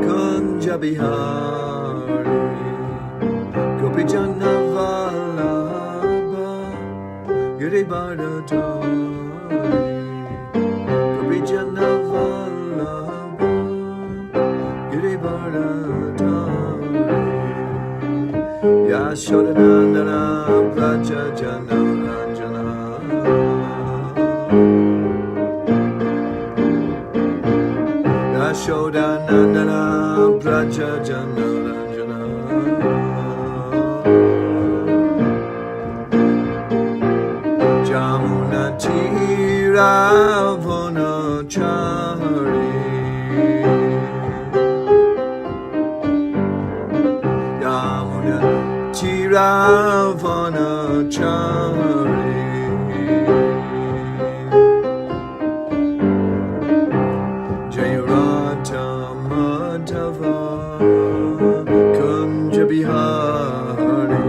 Kunja Bihari Gopijana Vallabha Giribharadhari Gopijana Vallabha Giribharadhari Yashodanandana Braja Jana Ranjana Yashodanandana Braja Jana Ranjana Jamuna Tira Vanachari Jamuna Tira Vanachari Kunja Bihari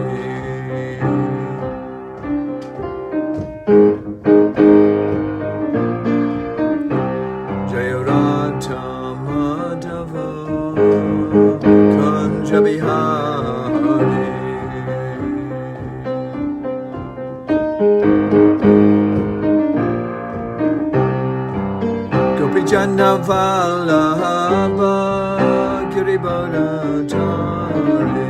Jayarata Madhava Kunja Bihari Gopijana Vallabha Giribharadhari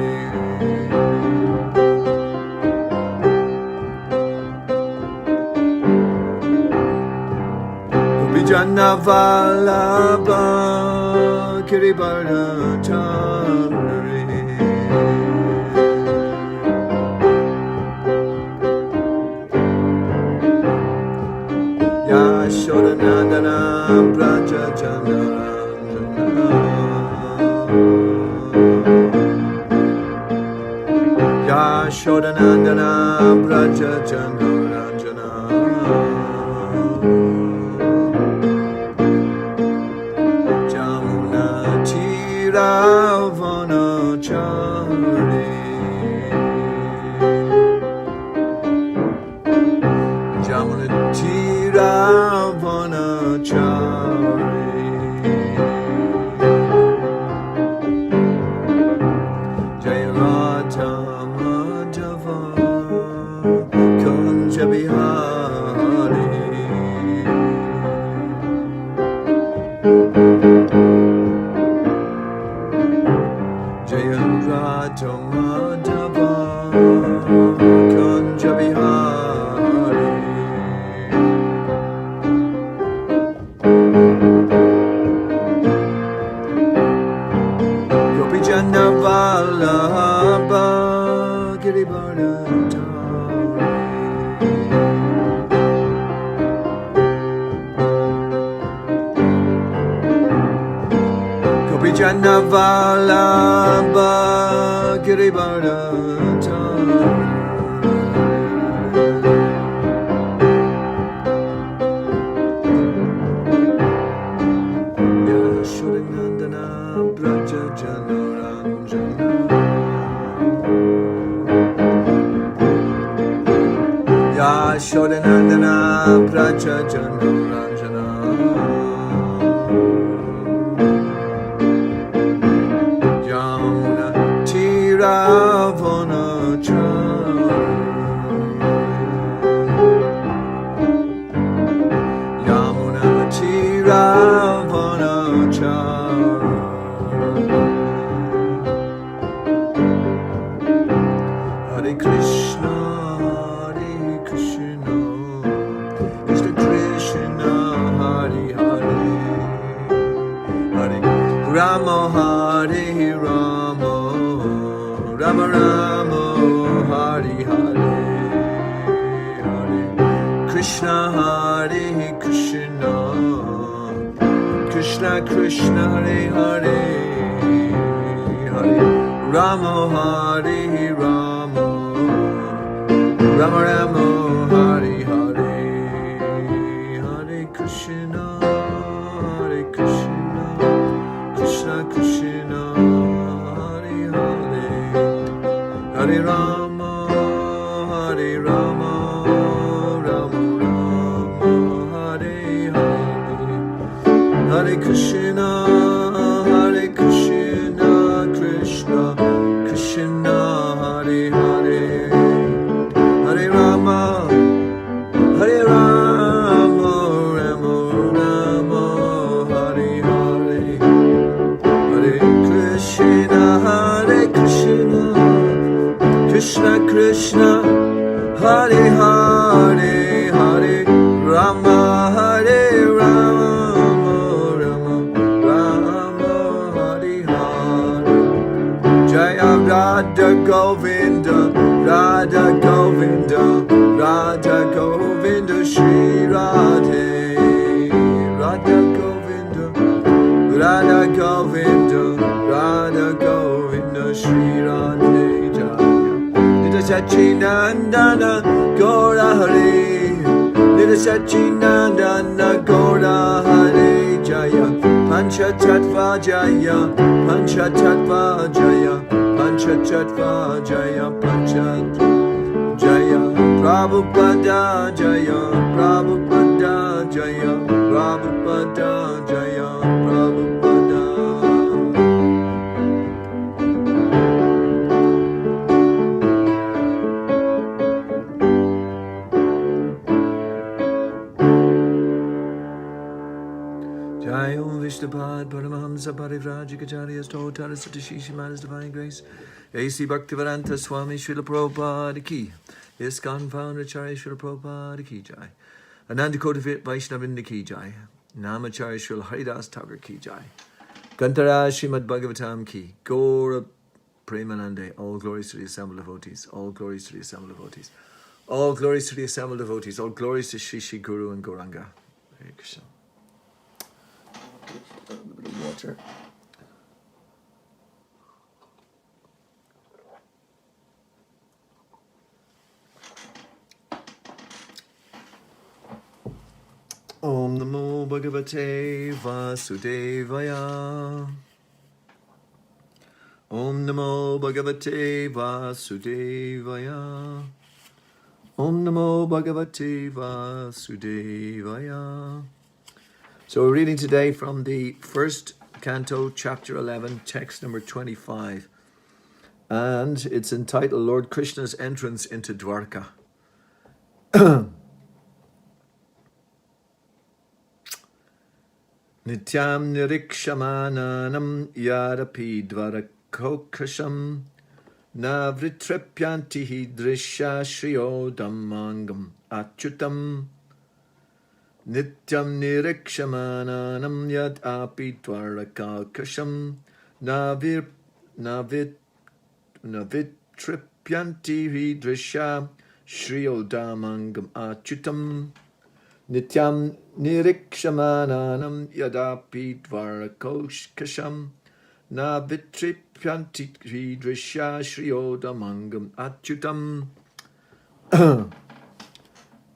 Gopijana Vallabha Giribharadhari Yashodanandana Braja Jana Yashodanandana Braja Jana Ranjana Jamuna Tira Vanachari Jamuna Tira Vanachari Jayarata Madhava Kunja Bihari Jayarata Madhava Kunja Bihari Gopijana Vallabha Giribharadhari Gopijana Vallabha Giribharadhari Yashodanandana Braja Jana Ranjana Yashodanandana Braja Jana Ranjana Jamuna Tira Vanachari Yamuna Tira Vanachari Hare Krishna Krishna Krishna Hare Hare Hare Rama Hare Rama Rama Rama Hare Hare Hare Krishna Hare Krishna Krishna Krishna Hare Hare Hare Rama Hare Rama Rama Rama Hare Hare Hare Krishna Krishna Krishna Hare Hare Hare Rama Hare Rama Rama Rama Hare Hare Hare Krishna Krishna, Hare Hare, Hare Rama, Hare Rama, Rama Rama, Hare Hare. Jaya Radha Govinda, Radha Govinda, Radha Govinda, Shri Radhe. Radha Govinda, Radha Govinda, Radha Govinda, Shri Radhe. Jaya Nita Sachinandana Gaura Hare, Nita Sachinandana Gaura Hare. Jaya Panchatattva Jaya, Panchatattva Jaya, Panchatattva Jaya, Panchatattva Jaya, Prabhupada Jaya, Prabhupada Jaya, Prabhupada Jaya, Prabhupada. Jai Om Vishnupad Paramahamsa Parivrajikacharya Stotara Satashishi Manas Divine Grace A.C. Bhaktivedanta Swami Srila Prabhupada Ki ISKCON Founder Acharya Srila Prabhupada Ki Jai Ananda Kota Vaishnavinda Ki Jai Namacharya Srila Haridas Thakur Ki Jai Gantara Srimad-Bhagavatam Ki Gaura Premanande. All glories to the assembled devotees. All glories to the assembled devotees. All glories to the assembled devotees. All glories to Shri Shri Guru and Gauranga. Hare Krishna. A little bit of water. Om Namo Bhagavate Vasudevaya. Om Namo Bhagavate Vasudevaya. Om Namo Bhagavate Vasudevaya. So we're reading today from the first canto, chapter 11, text number 25. And it's entitled Lord Krishna's Entrance into Dwarka. Nityam nirikshamananam yadapi dvarakokasham navritrepyantihi drisha shriyo dhammangam achyutam. Nityam nirikshamananam yad api dvarakakasham navitripyanti drisha shriyodamangam achyutam. Nityam nirikshamananam yadapi dvarakakasham navitripyanti drisha shriyodamangam achyutam.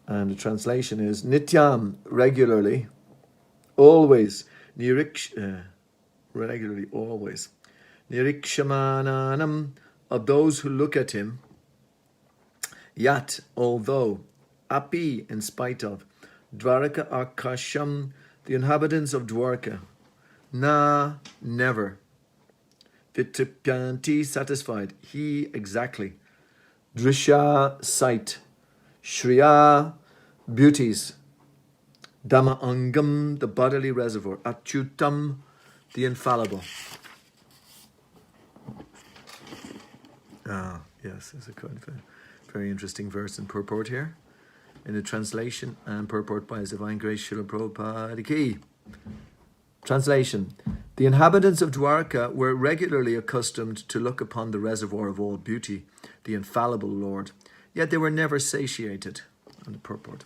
And the translation is Nityam, regularly, always, regularly, always. Nirikshamananam, of those who look at him. Yat, although. Api, in spite of. Dvaraka akasham, the inhabitants of Dwarka. Na, never. Vitripyanti, satisfied. He, exactly. Drisha, sight. Shriya, beauties. Dhamma angam, the bodily reservoir. Achyutam, the infallible. Yes, there's a kind of a very interesting verse and purport here. In the translation and purport by His Divine Grace Srila Prabhupada Ki. Translation. The inhabitants of Dwarka were regularly accustomed to look upon the reservoir of all beauty, the infallible Lord. Yet they were never satiated. And the purport.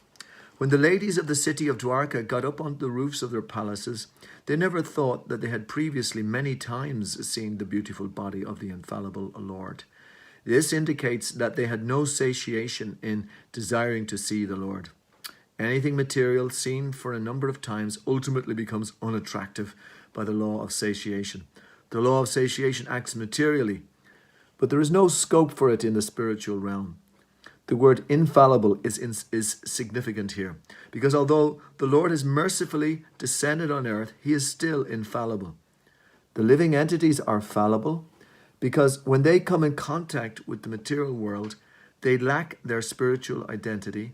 When the ladies of the city of Dwarka got up on the roofs of their palaces, they never thought that they had previously many times seen the beautiful body of the infallible Lord. This indicates that they had no satiation in desiring to see the Lord. Anything material seen for a number of times ultimately becomes unattractive by the law of satiation. The law of satiation acts materially, but there is no scope for it in the spiritual realm. The word infallible is significant here, because although the Lord has mercifully descended on earth, he is still infallible. The living entities are fallible because when they come in contact with the material world, they lack their spiritual identity,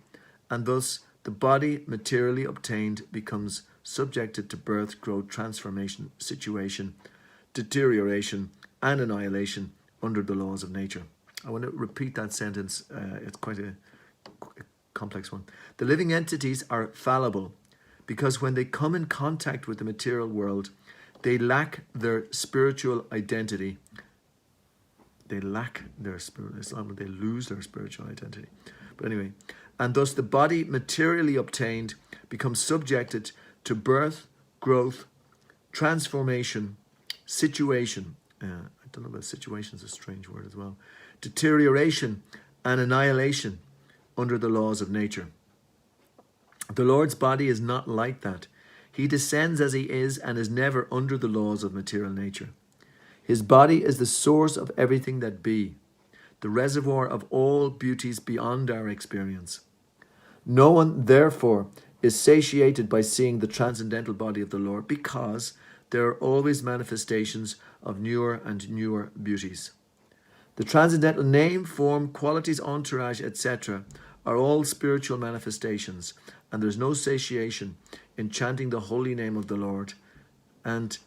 and thus the body materially obtained becomes subjected to birth, growth, transformation, situation, deterioration, and annihilation under the laws of nature. I want to repeat that sentence. It's quite a complex one. The living entities are fallible because when they come in contact with the material world, they lack their spiritual identity. They lack their spirit. It's not that they lose their spiritual identity. But anyway, and thus the body materially obtained becomes subjected to birth, growth, transformation, situation. I don't know about situation, is a strange word as well. Deterioration and annihilation under the laws of nature. The Lord's body is not like that. He descends as he is and is never under the laws of material nature. His body is the source of everything that be, the reservoir of all beauties beyond our experience. No one, therefore, is satiated by seeing the transcendental body of the Lord because there are always manifestations of newer and newer beauties. The transcendental name, form, qualities, entourage, etc. are all spiritual manifestations, and there is no satiation in chanting the holy name of the Lord. And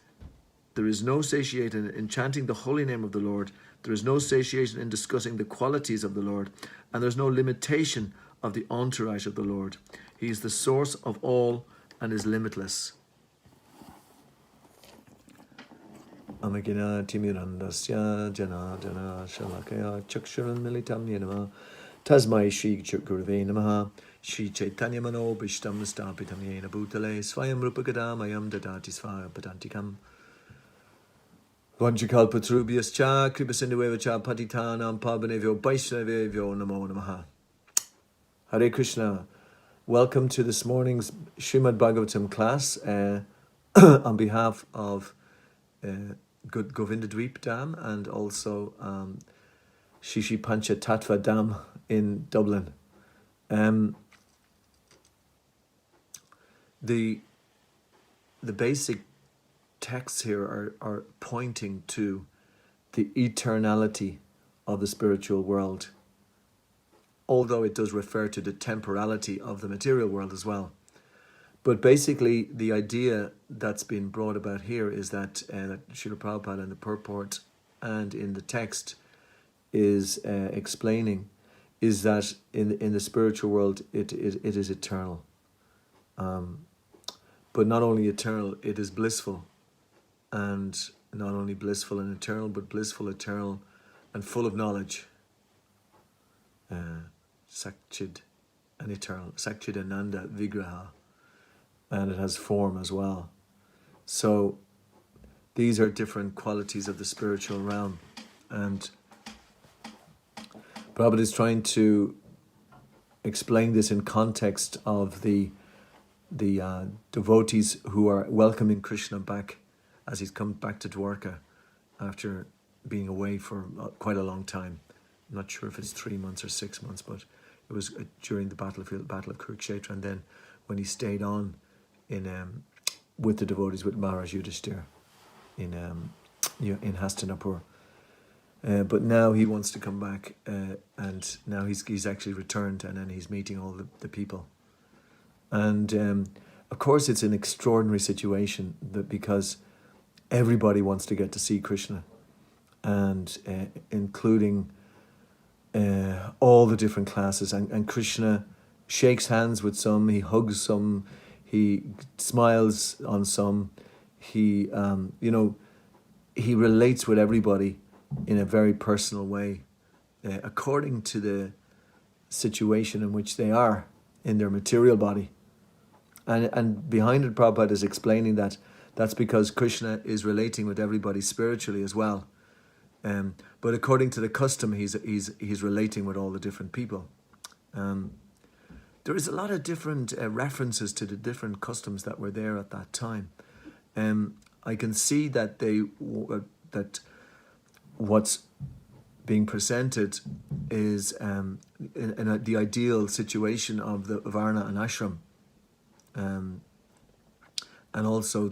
there is no satiation in chanting the holy name of the Lord. There is no satiation in discussing the qualities of the Lord. And there is no limitation of the entourage of the Lord. He is the source of all and is limitless. Amagina Timirandasya Jana Jana Shalakaya Chaksharan Militam Yenama Tasmai Shri Gurve Namaha Shri Chaitanya Mano Bishtam Stapitam Yena Bhutale Swayam Rupagadam Ayam Dadati Svara Padantikam Vanchakalpatrubhyas Cha Kripasindueva Cha Patitanam Pabanevyo Vaishnavevyo Namo Namaha. Hare Krishna. Welcome to this morning's Srimad-Bhagavatam class on behalf of Govindadwipa Dam and also Shishi Pancha Tattva Dam in Dublin. The basic texts here are pointing to the eternality of the spiritual world, although it does refer to the temporality of the material world as well. But basically, the idea that's been brought about here is that Srila Prabhupada in the purport and in the text is explaining is that in the spiritual world it is eternal. But not only eternal, it is blissful. And not only blissful and eternal, but blissful, eternal, and full of knowledge. Sakchid and eternal. Sakchid Ananda Vigraha. And it has form as well. So these are different qualities of the spiritual realm. And Prabhupada is trying to explain this in context of the devotees who are welcoming Krishna back as he's come back to Dwarka after being away for quite a long time. I'm not sure if it's 3 months or 6 months, but it was during the Battle of Kurukshetra, and then when he stayed on in with the devotees with Maharaj Yudhishthira in Hastinapur. But now he wants to come back, and now he's actually returned, and then he's meeting all the people. And of course it's an extraordinary situation because everybody wants to get to see Krishna, and including all the different classes. And Krishna shakes hands with some, he hugs some, he smiles on some, he relates with everybody in a very personal way, according to the situation in which they are in their material body. And behind it, Prabhupada is explaining that that's because Krishna is relating with everybody spiritually as well. But according to the custom, he's relating with all the different people. There is a lot of different references to the different customs that were there at that time. I can see that that what's being presented is in the ideal situation of the Varna and Ashram. And also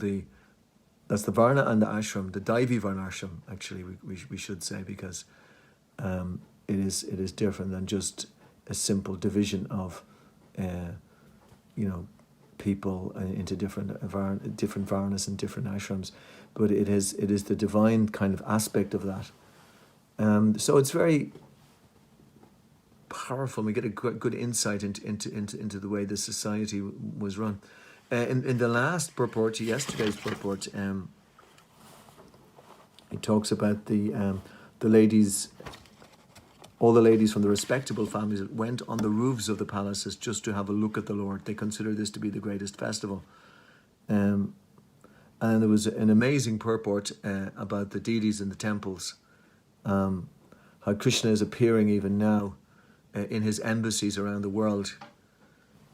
that's the Varna and the Ashram, the Daivi Varnashram, actually, we should say, because it is different than just a simple division of people into different Varnas and different ashrams, but it is the divine kind of aspect of that. So it's very powerful. We get a good insight into the way the society was run. In the last purport, yesterday's purport, it talks about the ladies, all the ladies from the respectable families that went on the roofs of the palaces just to have a look at the Lord. They consider this to be the greatest festival. And there was an amazing purport about the deities in the temples, how Krishna is appearing even now in his embassies around the world,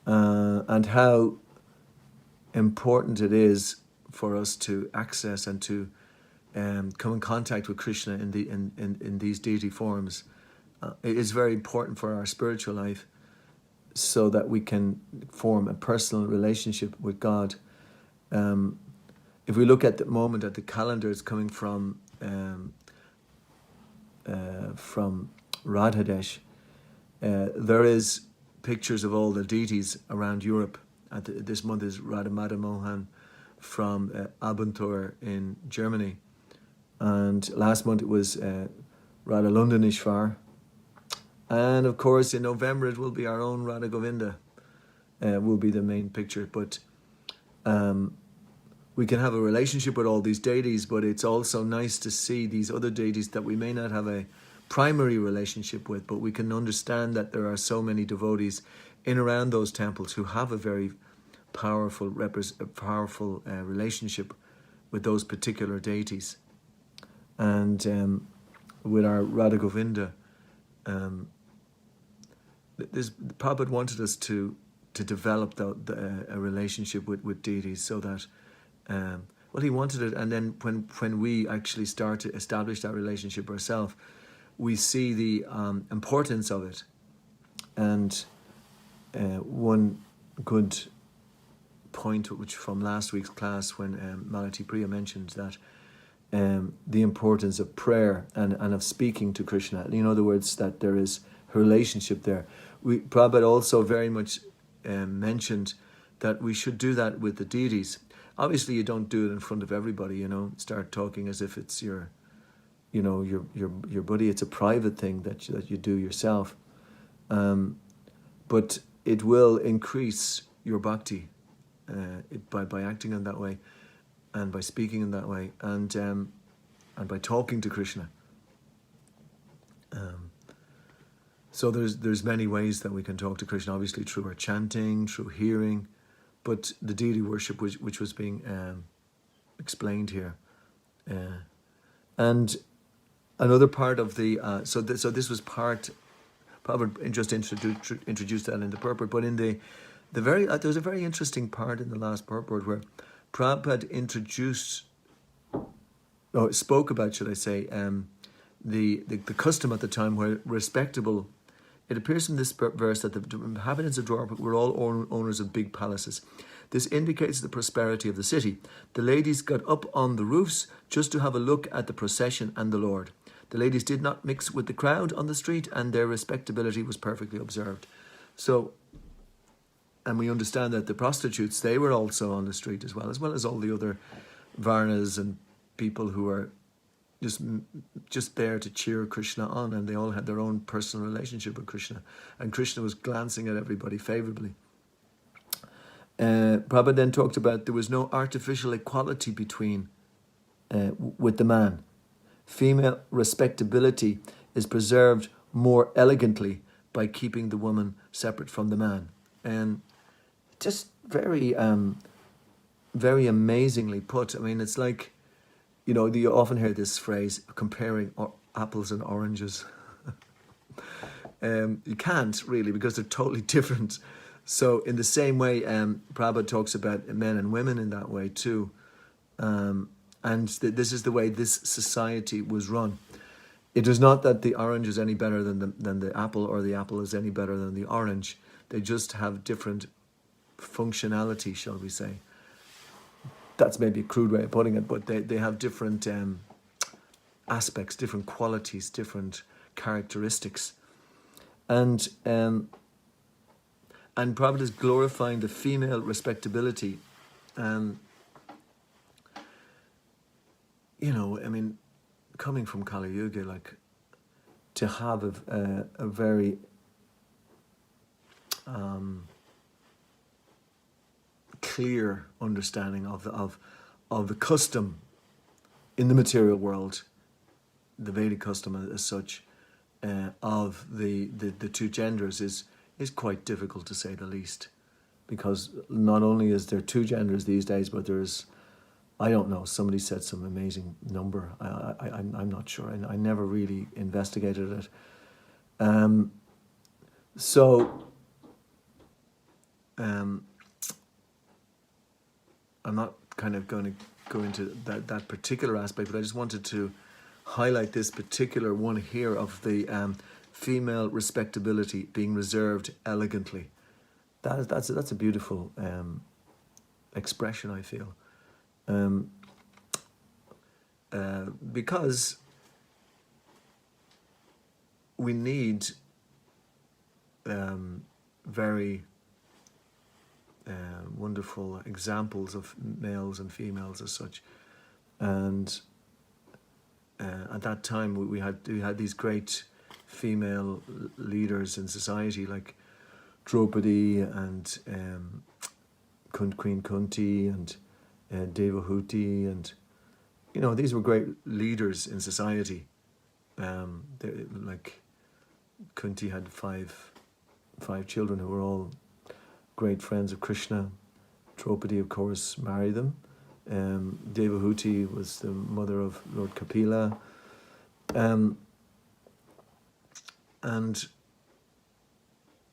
and how important it is for us to access and to come in contact with Krishna in these deity forms. It is very important for our spiritual life, so that we can form a personal relationship with God. If we look at the moment at the calendars coming from Radhadesh, there is pictures of all the deities around Europe. This month is Radha Madha Mohan from Abuntur in Germany, and last month it was Radha Lundanishwar, and of course in November it will be our own Radha Govinda will be the main picture. But we can have a relationship with all these deities, but it's also nice to see these other deities that we may not have a primary relationship with, but we can understand that there are so many devotees in around those temples who have a very powerful relationship with those particular deities. And with our Radha Govinda, Prabhupada wanted us to develop a relationship with deities, so that he wanted it, and then when we actually start to establish that relationship ourselves, we see the importance of it. And one good point, which from last week's class, when Malati Priya mentioned that the importance of prayer and of speaking to Krishna. In other words, that there is a relationship there. Prabhupada also very much mentioned that we should do that with the deities. Obviously, you don't do it in front of everybody. Start talking as if it's your buddy. It's a private thing that you do yourself. But it will increase your bhakti by acting in that way, and by speaking in that way, and by talking to Krishna. So there's many ways that we can talk to Krishna. Obviously, through our chanting, through hearing, but the deity worship, which was being explained here, and another part of the so this was part. Prabhupada just introduced that in the purport, but in the very there was a very interesting part in the last purport where Prabhupada spoke about, should I say, the custom at the time where respectable. It appears in this verse that the inhabitants of Dwarka were all owners of big palaces. This indicates the prosperity of the city. The ladies got up on the roofs just to have a look at the procession and the Lord. The ladies did not mix with the crowd on the street, and their respectability was perfectly observed. So, and we understand that the prostitutes, they were also on the street as well as all the other varnas and people who are just there to cheer Krishna on, and they all had their own personal relationship with Krishna, and Krishna was glancing at everybody favourably. Prabhupada then talked about there was no artificial equality with the man. Female respectability is preserved more elegantly by keeping the woman separate from the man. And just very, very amazingly put. I mean, it's like, you often hear this phrase, comparing apples and oranges. You can't really, because they're totally different. So in the same way, Prabhupada talks about men and women in that way too. And this is the way this society was run. It is not that the orange is any better than the apple, or the apple is any better than the orange. They just have different functionality, shall we say. That's maybe a crude way of putting it, but they have different aspects, different qualities, different characteristics. And Prabhupada is glorifying the female respectability. Coming from Kali Yuga, to have a very clear understanding of the custom in the material world, the Vedic custom as such, of the two genders is quite difficult, to say the least, because not only is there two genders these days, but there's, I don't know, somebody said some amazing number. I'm not sure. I never really investigated it. I'm not kind of going to go into that particular aspect, but I just wanted to highlight this particular one here of the female respectability being reserved elegantly. That's a beautiful expression, I feel, because we need very wonderful examples of males and females as such, and at that time we had these great female leaders in society like Draupadi and Queen Kunti and Devahuti, and these were great leaders in society. Like Kunti had five children who were all great friends of Krishna. Draupadi, of course, married them. Devahuti was the mother of Lord Kapila. And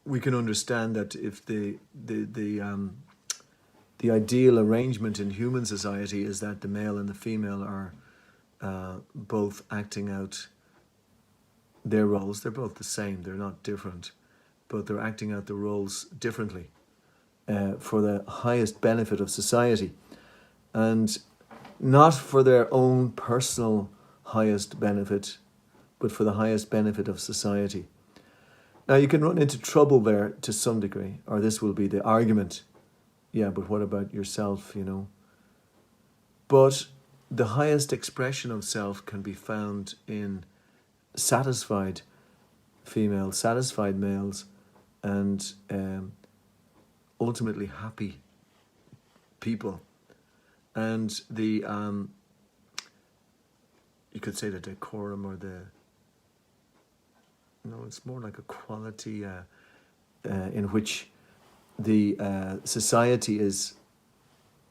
we can understand that if the ideal arrangement in human society is that the male and the female are both acting out their roles. They're both the same, they're not different, but they're acting out the roles differently for the highest benefit of society, and not for their own personal highest benefit, but for the highest benefit of society. Now you can run into trouble there to some degree, or this will be the argument. Yeah, but what about yourself, But the highest expression of self can be found in satisfied females, satisfied males, and ultimately happy people. And the you could say the decorum, or it's more like a quality in which the society is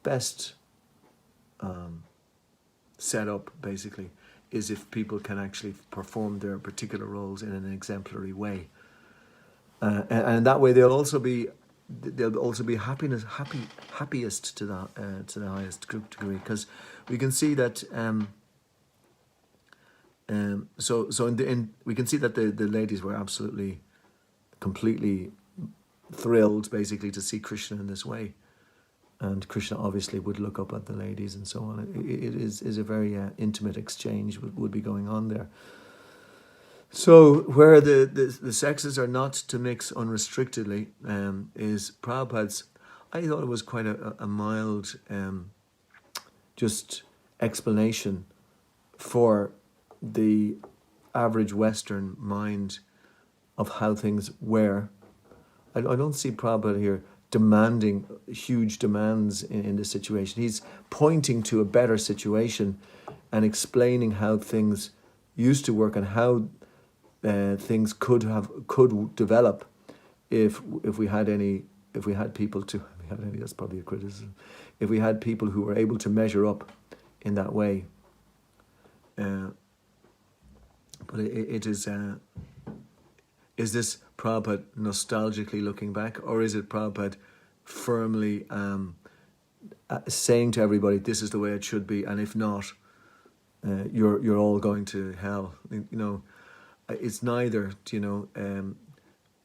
best set up, basically, is if people can actually perform their particular roles in an exemplary way, and in that way they'll also be happiest to the highest degree, because we can see that we can see that the ladies were absolutely, completely thrilled, basically, to see Krishna in this way, and Krishna obviously would look up at the ladies and so on. It is a very intimate exchange would be going on there. So where the sexes are not to mix unrestrictedly is Prabhupada's. I thought it was quite a mild just explanation for the average Western mind of how things were. I don't see Prabhupada here demanding huge demands in this situation. He's pointing to a better situation and explaining how things used to work and how things could develop if we had people that's probably a criticism, if we had people who were able to measure up in that way. But it is this Prabhupada nostalgically looking back, or is it Prabhupada firmly saying to everybody, this is the way it should be, and if not, you're all going to hell? It's neither.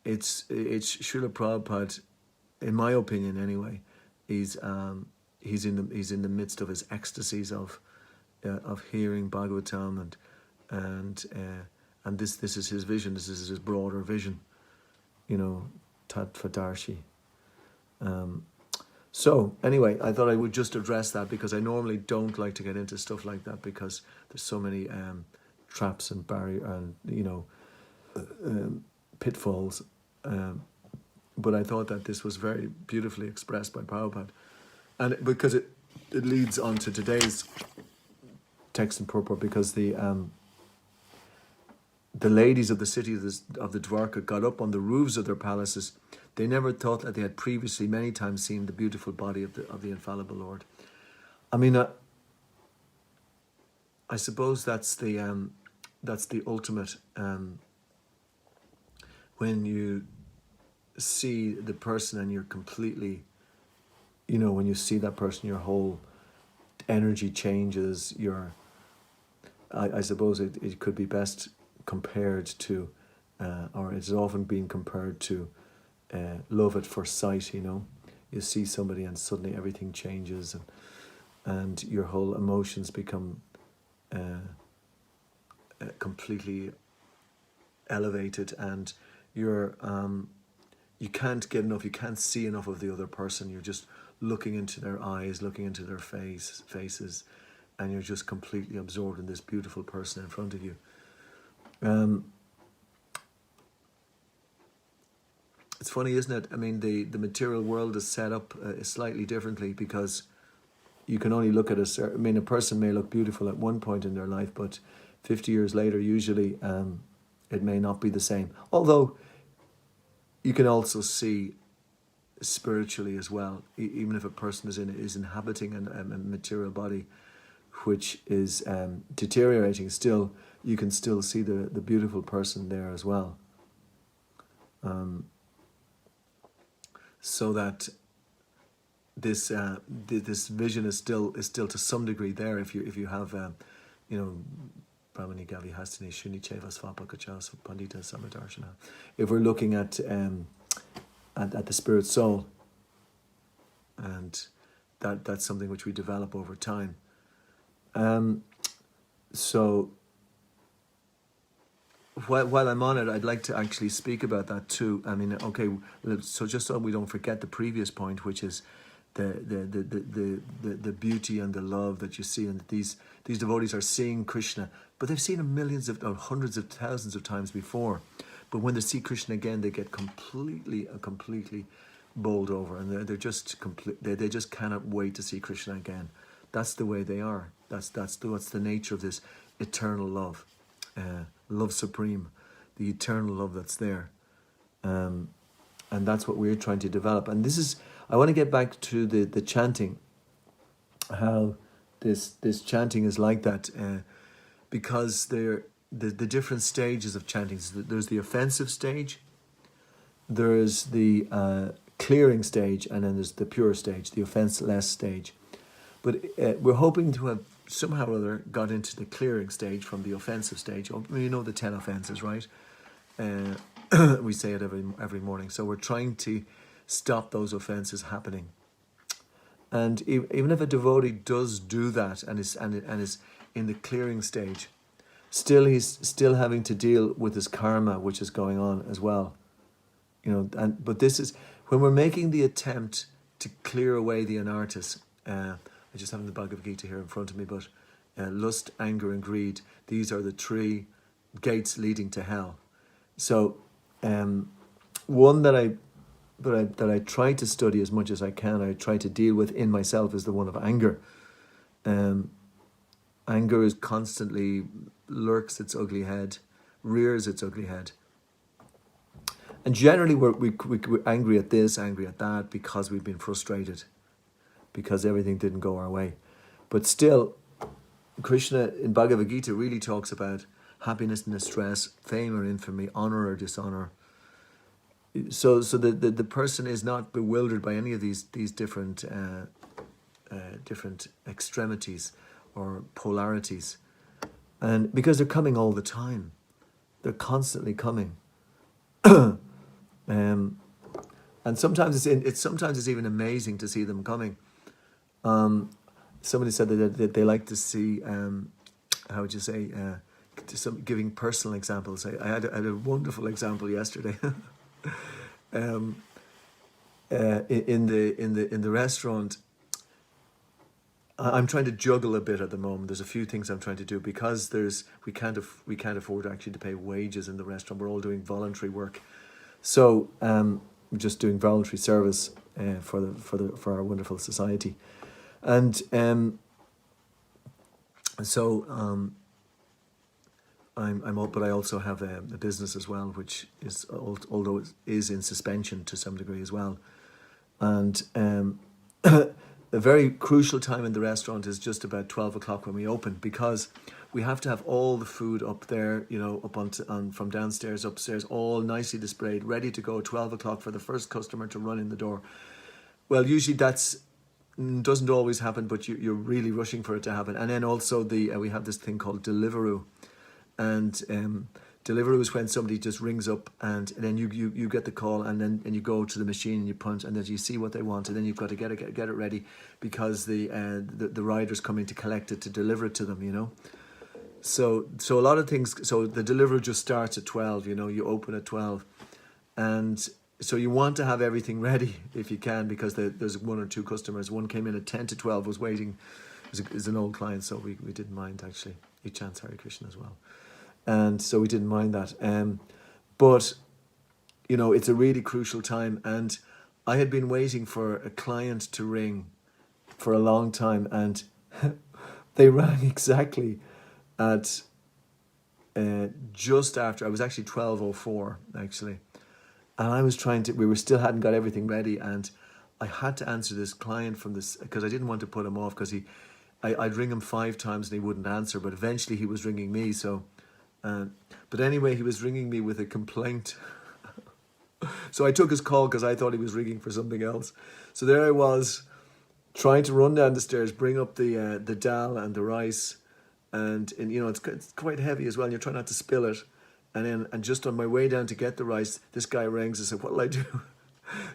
It's Srila Prabhupada, in my opinion anyway. He's in the midst of his ecstasies of hearing Bhagavatam, and this is his vision. This is his broader vision, Tattvadarshi. So anyway, I thought I would just address that, because I normally don't like to get into stuff like that, because there's so many traps and barrier and pitfalls but I thought that this was very beautifully expressed by Prabhupada. And because it leads on to today's text and purport, because the ladies of the city of the Dwarka got up on the roofs of their palaces. They never thought that they had previously many times seen the beautiful body of the infallible Lord. I mean, I suppose that's the ultimate. When you see the person and you're completely, when you see that person, your whole energy changes. I suppose it could be best compared to, or it's often been compared to, love at first sight. You see somebody and suddenly everything changes, and your whole emotions become completely elevated, and you can't get enough, you can't see enough of the other person. You're just looking into their eyes, looking into their faces, and you're just completely absorbed in this beautiful person in front of you. It's funny, isn't it? I mean, the material world is set up slightly differently, because you can only look at a person may look beautiful at one point in their life, but 50 years later, usually, it may not be the same. Although, you can also see spiritually as well. Even if a person is inhabiting a material body, which is deteriorating, still you can still see the beautiful person there as well. So that this vision is still to some degree there. If you have Brahmani Gavi Hastini Shuni Cheva Svapakachas Pandita Samadarshana. If we're looking at the spirit soul, and that's something which we develop over time. So while I'm on it, I'd like to actually speak about that too. I mean, okay, so just so we don't forget the previous point, which is the beauty and the love that you see, and that these devotees are seeing Krishna, but they've seen him millions or hundreds of thousands of times before. But when they see Krishna again, they get completely bowled over, and they're just they just cannot wait to see Krishna again. That's the way they are. That's the nature of this eternal love, love supreme, the eternal love that's there, and that's what we're trying to develop. And this is, I want to get back to the chanting, how this chanting is like that, because the different stages of chanting. There's the offensive stage, there's the clearing stage, and then there's the pure stage, the offense-less stage. But we're hoping to have somehow or other got into the clearing stage from the offensive stage. The 10 offenses, right? We say it every morning. So we're trying to stop those offenses happening. And even if a devotee does do that and is in the clearing stage, still he's still having to deal with his karma, which is going on as well. But this is when we're making the attempt to clear away the anarthas. I just have the Bhagavad Gita here in front of me, but lust, anger, and greed, these are the 3 gates leading to hell. So, one that I try to study as much as I can, I try to deal with in myself, is the one of anger. Anger is constantly lurks its ugly head, rears its ugly head. And generally we're angry at this, angry at that, because we've been frustrated, because everything didn't go our way. But still, Krishna in Bhagavad Gita really talks about happiness and distress, fame or infamy, honor or dishonor. So the person is not bewildered by any of these different extremities or polarities, and because they're coming all the time, they're constantly coming. And sometimes it's even amazing to see them coming. Somebody said that they like to see, how would you say, giving personal examples. I had a wonderful example yesterday. In the restaurant, I'm trying to juggle a bit at the moment. There's a few things I'm trying to do, because we can't afford actually to pay wages in the restaurant. We're all doing voluntary work, so just doing voluntary service for our wonderful society, and so I'm up, but I also have a business as well, which is, although it is in suspension to some degree as well, and a very crucial time in the restaurant is just about 12 o'clock when we open, because we have to have all the food up there, up from downstairs, upstairs, all nicely displayed, ready to go 12 o'clock for the first customer to run in the door. Well, usually doesn't always happen, but you're really rushing for it to happen. And then also we have this thing called Deliveroo, and Deliveroo is when somebody just rings up and then you get the call, and you go to the machine and you punch, and then you see what they want, and then you've got to get it ready, because the rider's coming to collect it, to deliver it to them, So a lot of things. So the Deliveroo just starts at 12. You open at 12, and so you want to have everything ready if you can, because there's one or two customers. One came in at 10 to 12, was waiting. Is an old client, so we didn't mind actually. He chants Hare Krishna as well. And so we didn't mind that. But, it's a really crucial time. And I had been waiting for a client to ring for a long time. And they rang exactly at just after. I was actually 12:04, actually. And I was we still hadn't got everything ready. And I had to answer this client from this, because I didn't want to put him off, because I'd ring him 5 times and he wouldn't answer. But eventually he was ringing me, so... but anyway, he was ringing me with a complaint. So I took his call because I thought he was ringing for something else. So there I was, trying to run down the stairs, bring up the dal and the rice, and it's quite heavy as well. And you're trying not to spill it, and just on my way down to get the rice, this guy rings and said, "What'll I do?"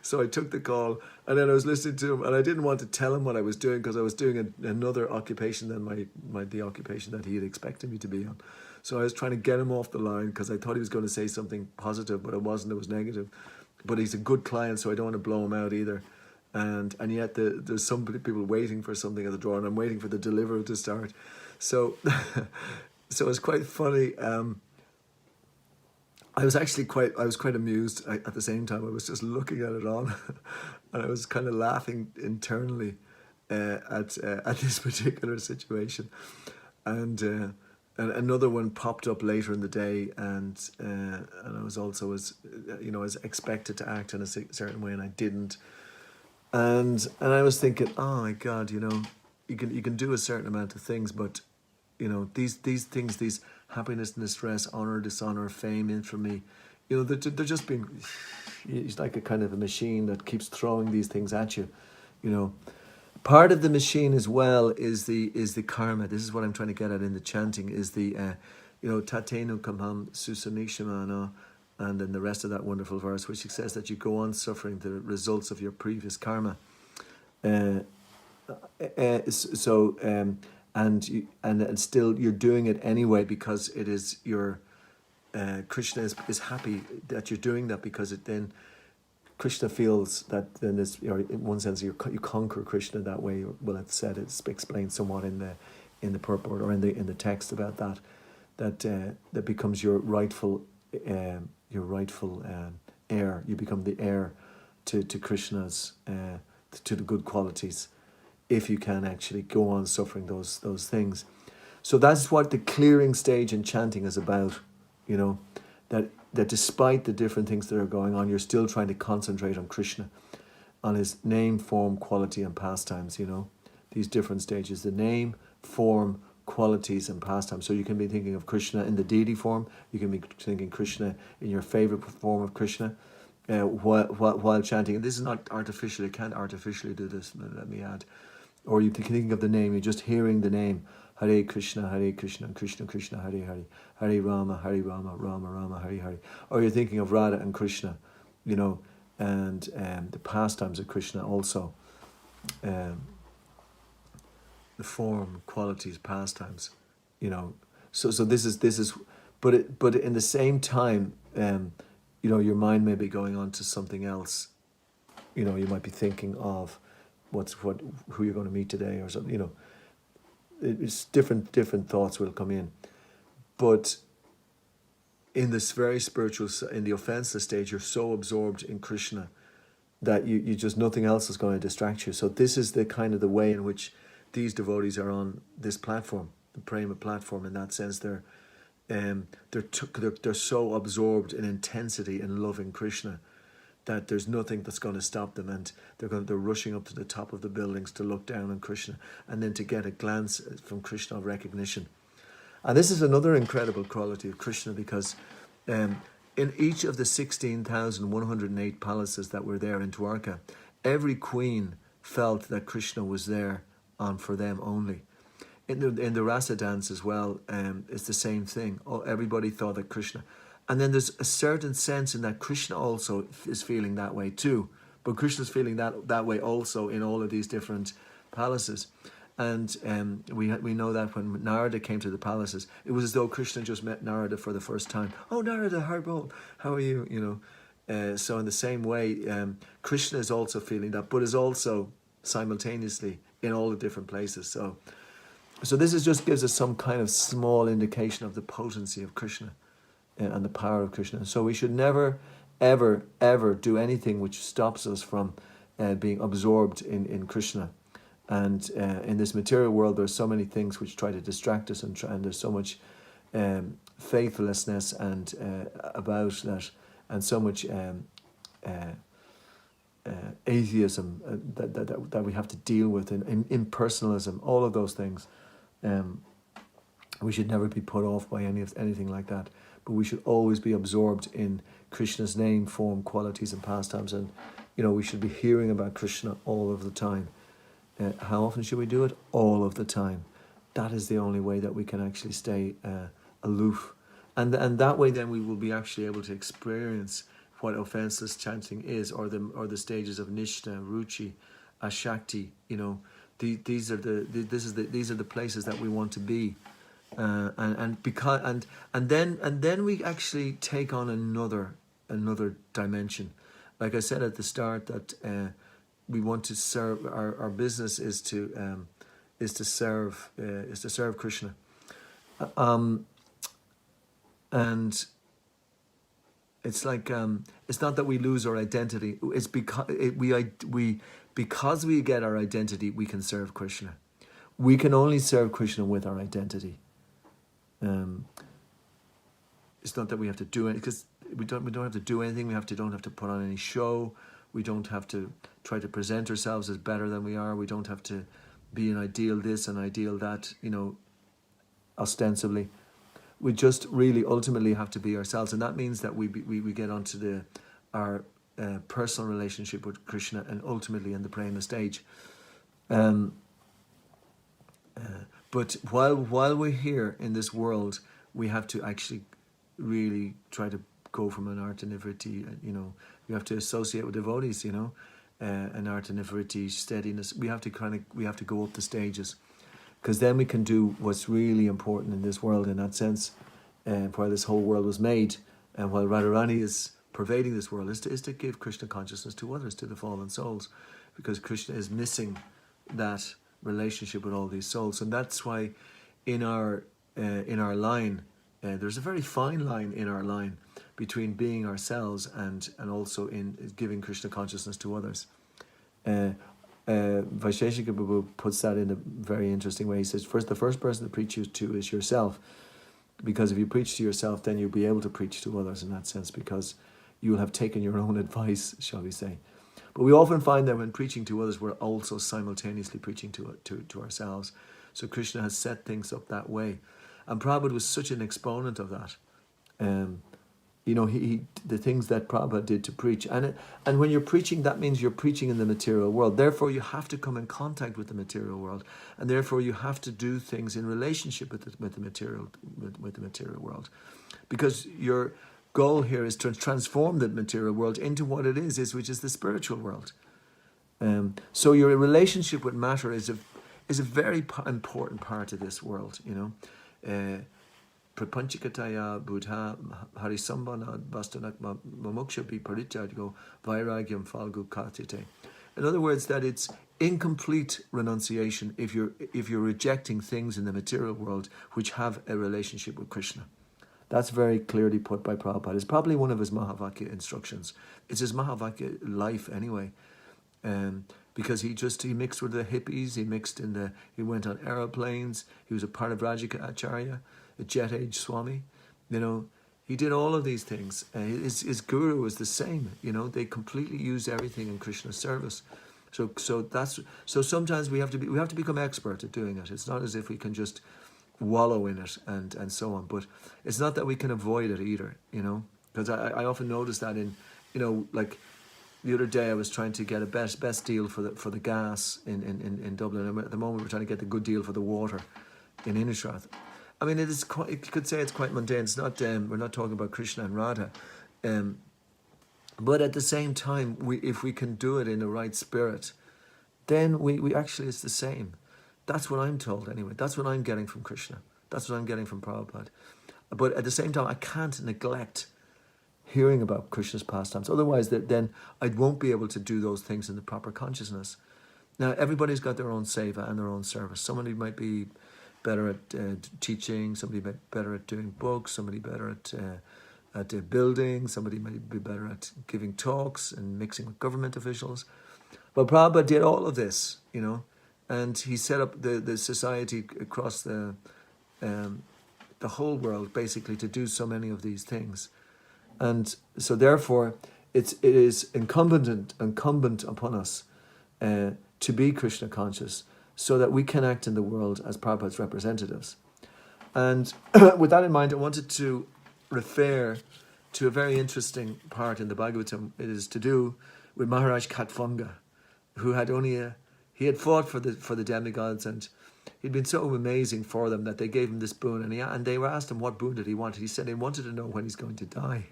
So I took the call, and then I was listening to him, and I didn't want to tell him what I was doing, because I was doing another occupation than the occupation that he had expected me to be on. So I was trying to get him off the line, because I thought he was going to say something positive, but it wasn't. It was negative. But he's a good client, so I don't want to blow him out either. And yet there's some people waiting for something at the door, and I'm waiting for the Deliveroo to start. So so it's quite funny. I was quite amused at the same time. I was just looking at it on, and I was kind of laughing internally at this particular situation. And another one popped up later in the day, and I was also as expected to act in a certain way, and I didn't. And I was thinking, oh my God, you can do a certain amount of things, but these things, these happiness and distress, honor, dishonor, fame, infamy, they're just being. It's like a kind of a machine that keeps throwing these things at you, Part of the machine as well is the karma. This is what I'm trying to get at in the chanting, is the tatenu kamham susamikshimana, and then the rest of that wonderful verse, which says that you go on suffering the results of your previous karma. And still you're doing it anyway, because it is your Krishna is happy that you're doing that, because it then Krishna feels that then this, in one sense, you conquer Krishna that way. Well, it's explained somewhat in the purport, or in the text about that becomes your rightful heir. You become the heir to Krishna's to the good qualities, if you can actually go on suffering those things. So that's what the clearing stage in chanting is about, that despite the different things that are going on, you're still trying to concentrate on Krishna, on his name, form, quality, and pastimes, these different stages, the name, form, qualities, and pastimes. So you can be thinking of Krishna in the deity form, you can be thinking Krishna in your favorite form of Krishna, while chanting. And this is not artificial, you can't artificially do this, let me add. Or you can think of the name, you're just hearing the name, Hare Krishna, Krishna Krishna, Hare Hare, Hare Rama, Rama Rama, Hare Hare. Or you're thinking of Radha and Krishna, and the pastimes of Krishna also. The form, qualities, pastimes, So this is, but in the same time, your mind may be going on to something else. You might be thinking of who you're going to meet today, or something. It's different thoughts will come in, but in this very spiritual, in the offenseless stage, you're so absorbed in Krishna that you just, nothing else is going to distract you. So this is the kind of the way in which these devotees are on this platform, the Prema platform. In that sense, they're so absorbed in intensity and loving Krishna that there's nothing that's going to stop them, and they're rushing up to the top of the buildings to look down on Krishna and then to get a glance from Krishna of recognition. And this is another incredible quality of Krishna, because in each of the 16,108 palaces that were there in Dwarka, every queen felt that Krishna was there for them only. In the Rasa dance as well, it's the same thing. Everybody thought that Krishna. And then there's a certain sense in that Krishna also is feeling that way too. But Krishna's feeling that way also in all of these different palaces. And we know that when Narada came to the palaces, it was as though Krishna just met Narada for the first time. Oh, Narada, how are you? You know. So in the same way, Krishna is also feeling that, but is also simultaneously in all the different places. So this just gives us some kind of small indication of the potency of Krishna and the power of Krishna. So we should never, ever, ever do anything which stops us from being absorbed in Krishna. And in this material world, there's so many things which try to distract us, and there's so much faithlessness and about that, and so much atheism that we have to deal with, and impersonalism, all of those things. We should never be put off by anything like that, but we should always be absorbed in Krishna's name, form, qualities, and pastimes. And we should be hearing about Krishna all of the time. How often should we do it? All of the time. That is the only way that we can actually stay aloof, and that way then we will be actually able to experience what offenseless chanting is, or the stages of Nishta, Ruchi, Ashakti. These are the places that we want to be, and then we actually take on another dimension. Like I said at the start, that we want to serve. Our business is to serve Krishna, and it's like it's not that we lose our identity. It's because we get our identity, we can serve Krishna. We can only serve Krishna with our identity. It's not that we have to do it, because we don't have to do anything. We don't have to put on any show. We don't have to try to present ourselves as better than we are. We don't have to be an ideal this and ideal that, ostensibly. We just really ultimately have to be ourselves, and that means that we get onto our personal relationship with Krishna, and ultimately in the prema stage. But while we're here in this world, we have to actually really try to go from an arta nivritti. We have to associate with devotees. An arta nivritti, steadiness. We have to go up the stages, because then we can do what's really important in this world. In that sense, why this whole world was made, and while Radharani is pervading this world, is to give Krishna consciousness to others, to the fallen souls, because Krishna is missing that relationship with all these souls. And that's why in our line, there's a very fine line in our line between being ourselves and also in giving Krishna consciousness to others. Vaisheshika Prabhu puts that in a very interesting way. He says, the first person to preach you to is yourself, because if you preach to yourself, then you'll be able to preach to others in that sense, because you will have taken your own advice, shall we say. But we often find that when preaching to others, we're also simultaneously preaching to ourselves. So Krishna has set things up that way. And Prabhupada was such an exponent of that. The things that Prabhupada did to preach. And when you're preaching, that means you're preaching in the material world. Therefore, you have to come in contact with the material world. And therefore, you have to do things in relationship with the material world. Because your goal here is to transform the material world into what it is, which is the spiritual world. So your relationship with matter is a very important part of this world, Prapanchikataya buddha harisambana vastanatma mamoksha viparityago vairagyam falgu katite. In other words, that it's incomplete renunciation if you're rejecting things in the material world which have a relationship with Krishna. That's very clearly put by Prabhupada. It's probably one of his Mahavakya instructions. It's his Mahavakya life anyway. Because he mixed with the hippies, he went on aeroplanes, he was a part of Rajika Acharya, a jet age Swami, he did all of these things. His guru was the same, they completely used everything in Krishna's service. So sometimes we have to become expert at doing it. It's not as if we can just wallow in it and so on, but it's not that we can avoid it either, because I often notice that in, like the other day I was trying to get a best deal for the gas in Dublin, and at the moment we're trying to get the good deal for the water in Innisrath. I mean, it is quite, you could say it's quite mundane. It's not, we're not talking about Krishna and Radha, but at the same time, if we can do it in the right spirit, then we actually, it's the same. That's what I'm told anyway. That's what I'm getting from Krishna. That's what I'm getting from Prabhupada. But at the same time, I can't neglect hearing about Krishna's pastimes. Otherwise, then I won't be able to do those things in the proper consciousness. Now, everybody's got their own seva and their own service. Somebody might be better at teaching, somebody might be better at doing books, somebody better at building, somebody might be better at giving talks and mixing with government officials. But Prabhupada did all of this, and he set up the society across the whole world, basically, to do so many of these things. And so therefore, it is incumbent upon us to be Krishna conscious, so that we can act in the world as Prabhupada's representatives. And with that in mind, I wanted to refer to a very interesting part in the Bhagavatam. It is to do with Maharaj Katvanga, who had he had fought for the demigods, and he'd been so amazing for them that they gave him this boon, and they were asked him what boon did he want. He said he wanted to know when he's going to die.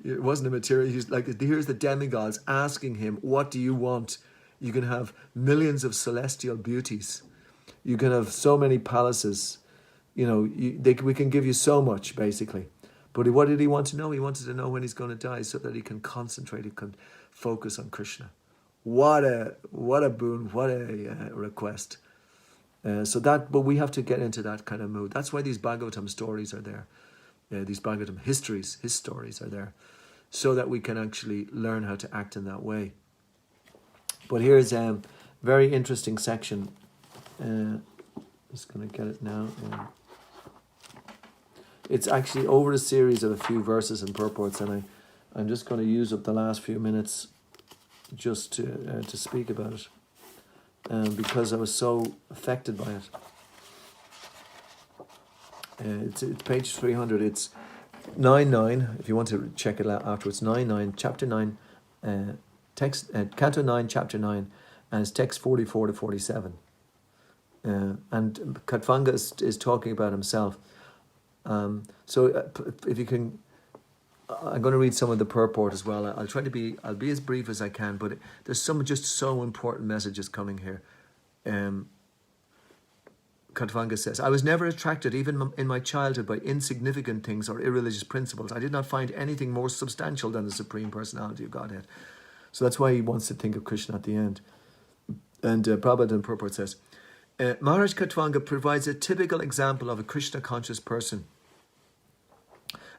It wasn't a material. He's like, here's the demigods asking him, what do you want? You can have millions of celestial beauties. You can have so many palaces. We can give you so much, basically. But what did he want to know? He wanted to know when he's going to die, so that he can concentrate, he can focus on Krishna. What a boon, what a request. But we have to get into that kind of mood. That's why these Bhagavatam stories are there. These Bhagavatam his stories are there, so that we can actually learn how to act in that way. But here's a very interesting section. Just going to get it now. It's actually over a series of a few verses and purports, and I'm just going to use up the last few minutes just to speak about it, because I was so affected by it. It's page 300. It's 9.9. If you want to check it out afterwards, 9.9, chapter 9. Text Canto 9, chapter 9, and it's text 44 to 47. And Katvanga is talking about himself. So if you can, I'm going to read some of the purport as well. I'll be as brief as I can, but there's some just so important messages coming here. Katvanga says, I was never attracted, even in my childhood, by insignificant things or irreligious principles. I did not find anything more substantial than the Supreme Personality of Godhead. So that's why he wants to think of Krishna at the end. And Prabhupada in purport says, Maharaj Katvanga provides a typical example of a Krishna-conscious person.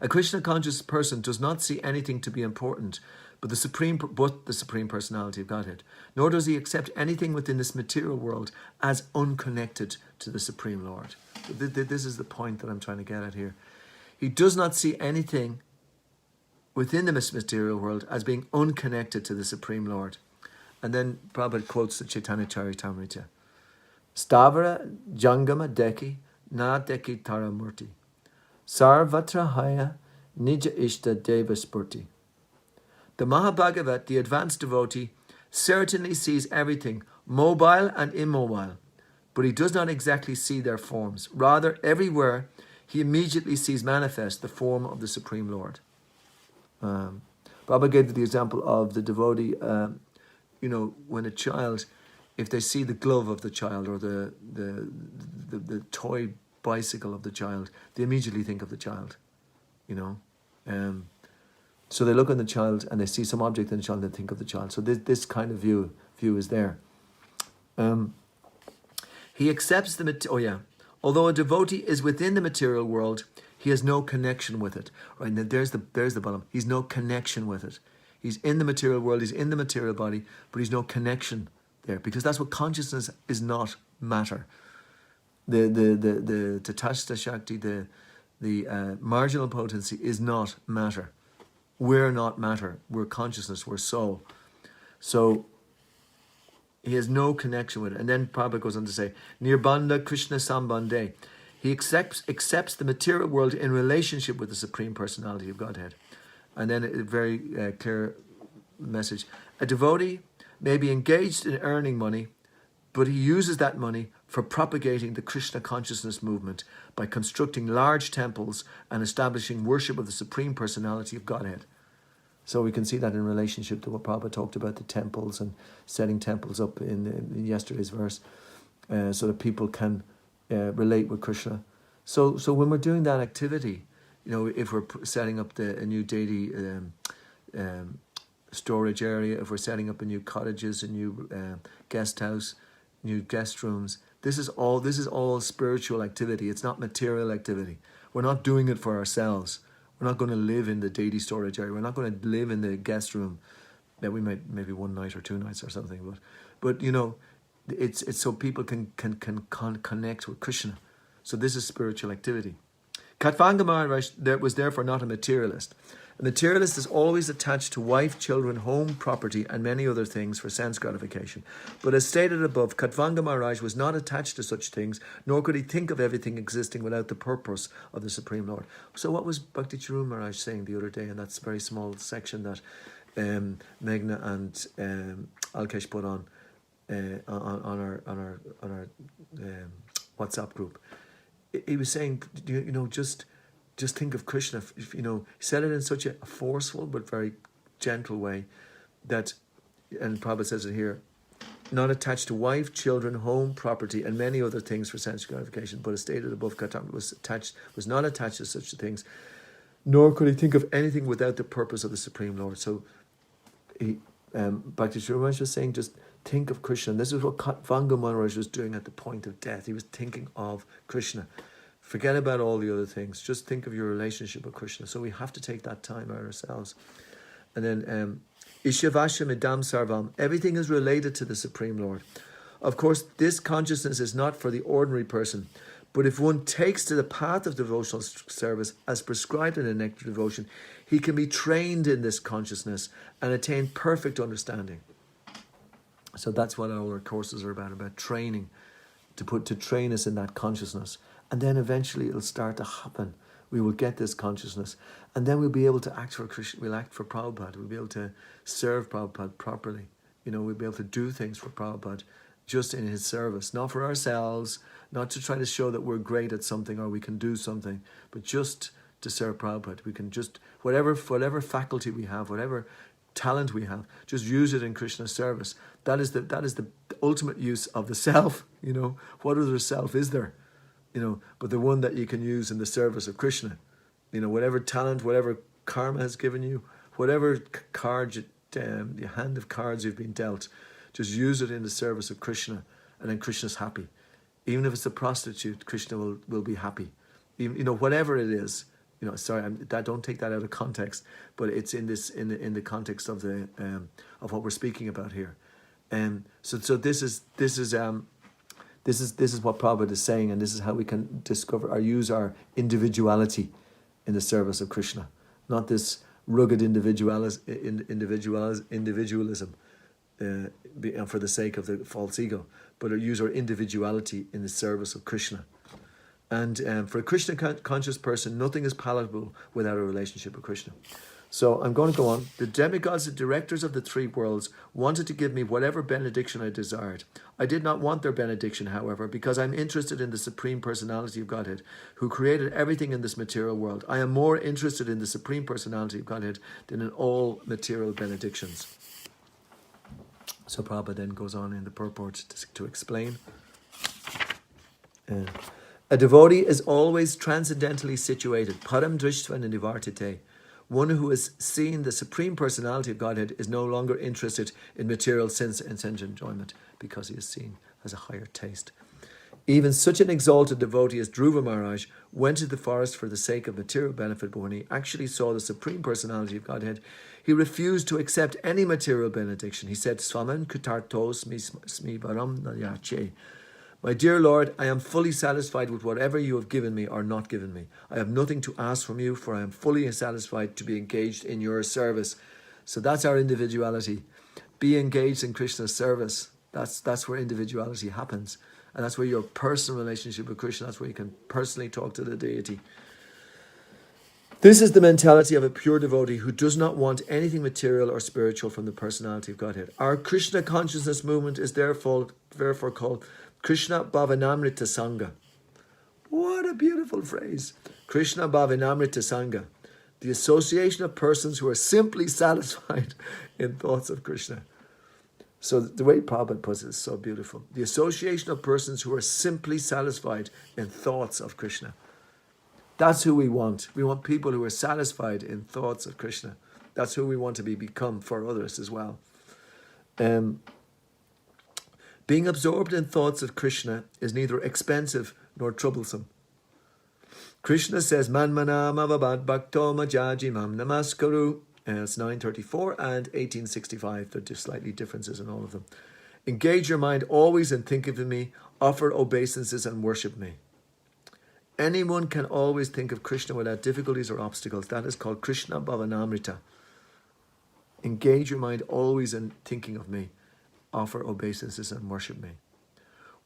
A Krishna-conscious person does not see anything to be important but the Supreme Personality of Godhead, nor does he accept anything within this material world as unconnected to the Supreme Lord. This is the point that I'm trying to get at here. He does not see anything within the material world as being unconnected to the Supreme Lord. And then Prabhupada quotes the Chaitanya Charitamrita. Stavara Jangama Deki Na Deki Taramurti Sarvatrahaya Nija Ishta Deva Spurti. The Mahabhagavat, the advanced devotee, certainly sees everything, mobile and immobile, but he does not exactly see their forms. Rather, everywhere he immediately sees manifest the form of the Supreme Lord. Baba gave the example of the devotee, when a child, if they see the glove of the child or the toy bicycle of the child, they immediately think of the child, So they look on the child and they see some object in the child and they think of the child. So this kind of view is there. He accepts although a devotee is within the material world, He has no connection with it. Right? And there's the bottom. He's no connection with it. He's in the material world. He's in the material body, but he's no connection there, because that's what consciousness is not matter. The Tatastha Shakti, the marginal potency is not matter. We're not matter. We're consciousness. We're soul. So he has no connection with it. And then Prabhupada goes on to say, Nirbandha Krishna Sambandhe. He accepts the material world in relationship with the Supreme Personality of Godhead. And then a very clear message. A devotee may be engaged in earning money, but he uses that money for propagating the Krishna consciousness movement by constructing large temples and establishing worship of the Supreme Personality of Godhead. So we can see that in relationship to what Prabhupada talked about, the temples and setting temples up in yesterday's verse, so that people can relate with Krishna. So when we're doing that activity, if we're setting up a new deity storage area, if we're setting up a new cottages, a new guest house, new guest rooms, this is all spiritual activity. It's not material activity. We're not doing it for ourselves. We're not going to live in the deity storage area. We're not going to live in the guest room that we might maybe one night or 2 nights or something. But it's so people can connect with Krishna. So this is spiritual activity. Katvanga Maharaj was therefore not a materialist. A materialist is always attached to wife, children, home, property, and many other things for sense gratification. But as stated above, Katvanga Maharaj was not attached to such things, nor could he think of everything existing without the purpose of the Supreme Lord. So what was Bhakti Charu Maharaj saying the other day in that very small section that Meghna and Alkesh put on our WhatsApp group? He was saying, just think of Krishna. He said it in such a forceful but very gentle way that, and Prabhupada says it here, not attached to wife, children, home, property, and many other things for sense gratification, but as stated above, was not attached to such things, nor could he think of anything without the purpose of the Supreme Lord. So Bhakti Charu Maharaj was saying, just think of Krishna. And this is what Katvanga Maharaj was doing at the point of death. He was thinking of Krishna. Forget about all the other things. Just think of your relationship with Krishna. So we have to take that time out ourselves. And then, Ishavasha Midam Sarvam. Everything is related to the Supreme Lord. Of course, this consciousness is not for the ordinary person. But if one takes to the path of devotional service as prescribed in a nectar devotion, he can be trained in this consciousness and attain perfect understanding. So that's what all our courses are about training, to train us in that consciousness. And then eventually it'll start to happen. We will get this consciousness. And then we'll be able to act for Krishna. We'll act for Prabhupada. We'll be able to serve Prabhupada properly. We'll be able to do things for Prabhupada just in his service. Not for ourselves, not to try to show that we're great at something or we can do something, but just to serve Prabhupada. We can just, whatever faculty we have, whatever talent we have, just use it in Krishna's service. That is the ultimate use of the self. What other self is there? But the one that you can use in the service of Krishna. Whatever talent, whatever karma has given you, whatever card, the hand of cards you've been dealt, just use it in the service of Krishna, and then Krishna's happy. Even if it's a prostitute, Krishna will be happy. Even, whatever it is. Don't take that out of context, but it's in the context of the of what we're speaking about here. So this is what Prabhupada is saying, and this is how we can discover or use our individuality in the service of Krishna. Not this rugged individualism for the sake of the false ego, but use our individuality in the service of Krishna. And for a Krishna conscious person, nothing is palatable without a relationship with Krishna. So I'm going to go on. The demigods, the directors of the 3 worlds, wanted to give me whatever benediction I desired. I did not want their benediction, however, because I'm interested in the Supreme Personality of Godhead, who created everything in this material world. I am more interested in the Supreme Personality of Godhead than in all material benedictions. So Prabhupada then goes on in the purport to explain. A devotee is always transcendentally situated. Param drishtva nivartite. One who has seen the Supreme Personality of Godhead is no longer interested in material sense and sense enjoyment because he has seen as a higher taste. Even such an exalted devotee as Dhruva Maharaj went to the forest for the sake of material benefit, but when he actually saw the Supreme Personality of Godhead, he refused to accept any material benediction. He said, Swaman kutartos smi varam nayache. My dear Lord, I am fully satisfied with whatever you have given me or not given me. I have nothing to ask from you, for I am fully satisfied to be engaged in your service. So that's our individuality. Be engaged in Krishna's service. That's where individuality happens. And that's where your personal relationship with Krishna, that's where you can personally talk to the deity. This is the mentality of a pure devotee who does not want anything material or spiritual from the personality of Godhead. Our Krishna consciousness movement is therefore called Krishna Bhavanamrita Sangha. What a beautiful phrase. Krishna Bhavanamrita Sangha. The association of persons who are simply satisfied in thoughts of Krishna. So the way Prabhupada puts it is so beautiful. The association of persons who are simply satisfied in thoughts of Krishna. That's who we want. We want people who are satisfied in thoughts of Krishna. That's who we want to become for others as well. Being absorbed in thoughts of Krishna is neither expensive nor troublesome. Krishna says, Manmanam avabad bhakto majajimam namaskaru. It's 934 and 1865. There are just slightly differences in all of them. Engage your mind always and think of me. Offer obeisances and worship me. Anyone can always think of Krishna without difficulties or obstacles. That is called Krishna Bhavanamrita. Engage your mind always in thinking of me. Offer obeisances and worship me.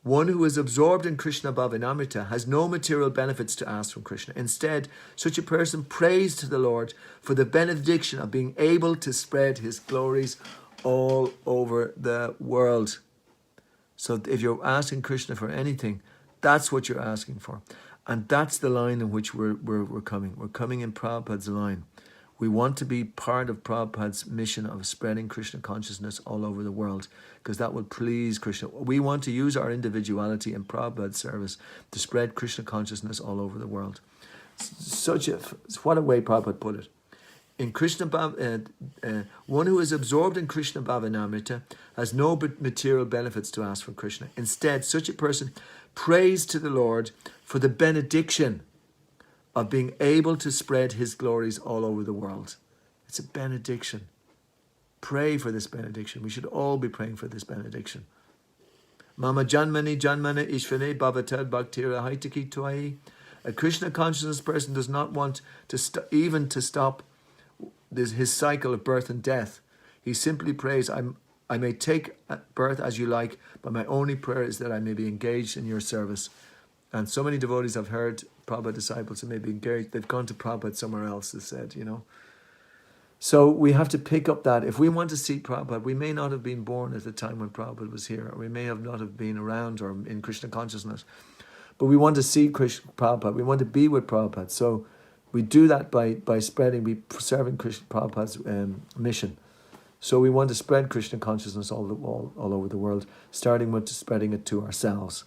One who is absorbed in Krishna Bhavanamrita has no material benefits to ask from Krishna. Instead, such a person prays to the Lord for the benediction of being able to spread his glories all over the world. So if you're asking Krishna for anything, that's what you're asking for. And that's the line in which we're coming. We're coming in Prabhupada's line. We want to be part of Prabhupada's mission of spreading Krishna consciousness all over the world, because that will please Krishna. We want to use our individuality in Prabhupada's service to spread Krishna consciousness all over the world. What a way Prabhupada put it. In Krishna, one who is absorbed in Krishna Bhavanamrita has no material benefits to ask from Krishna. Instead, such a person prays to the Lord for the benediction of being able to spread his glories all over the world. It's a benediction. Pray for this benediction. We should all be praying for this benediction. Mama janmani janmana ishvane bhavatad bhaktira haitaki tuai. A Krishna consciousness person does not want to even to stop his cycle of birth and death. He simply prays, I may take birth as you like, but my only prayer is that I may be engaged in your service. And so many devotees I've heard, Prabhupada disciples who may be engaged, they've gone to Prabhupada somewhere else, they said, So we have to pick up that. If we want to see Prabhupada, we may not have been born at the time when Prabhupada was here, or we may have not have been around or in Krishna consciousness. But we want to see Krishna Prabhupada. We want to be with Prabhupada. So we do that by serving Krishna Prabhupada's mission. So we want to spread Krishna consciousness all over the world, starting with spreading it to ourselves.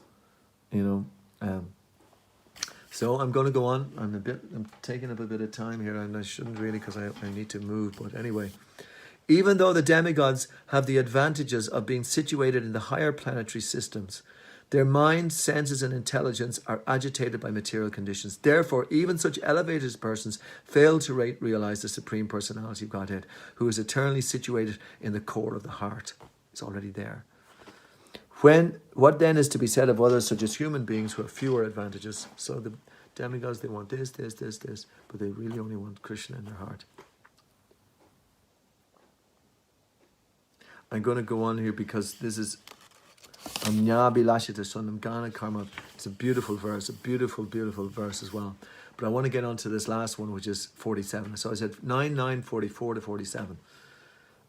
So I'm going to go on. I'm taking up a bit of time here, and I shouldn't really, because I need to move. But anyway, even though the demigods have the advantages of being situated in the higher planetary systems, their mind, senses, and intelligence are agitated by material conditions. Therefore, even such elevated persons fail to realize the Supreme Personality of Godhead, who is eternally situated in the core of the heart. It's already there. What then is to be said of others, such as human beings, who have fewer advantages? So the demigods, they want this, but they really only want Krishna in their heart. I'm going to go on here because this is Amnyabilashita Sunam Karma. It's a beautiful verse, a beautiful, beautiful verse as well. But I want to get on to this last one, which is 47. So I said 44 to 47.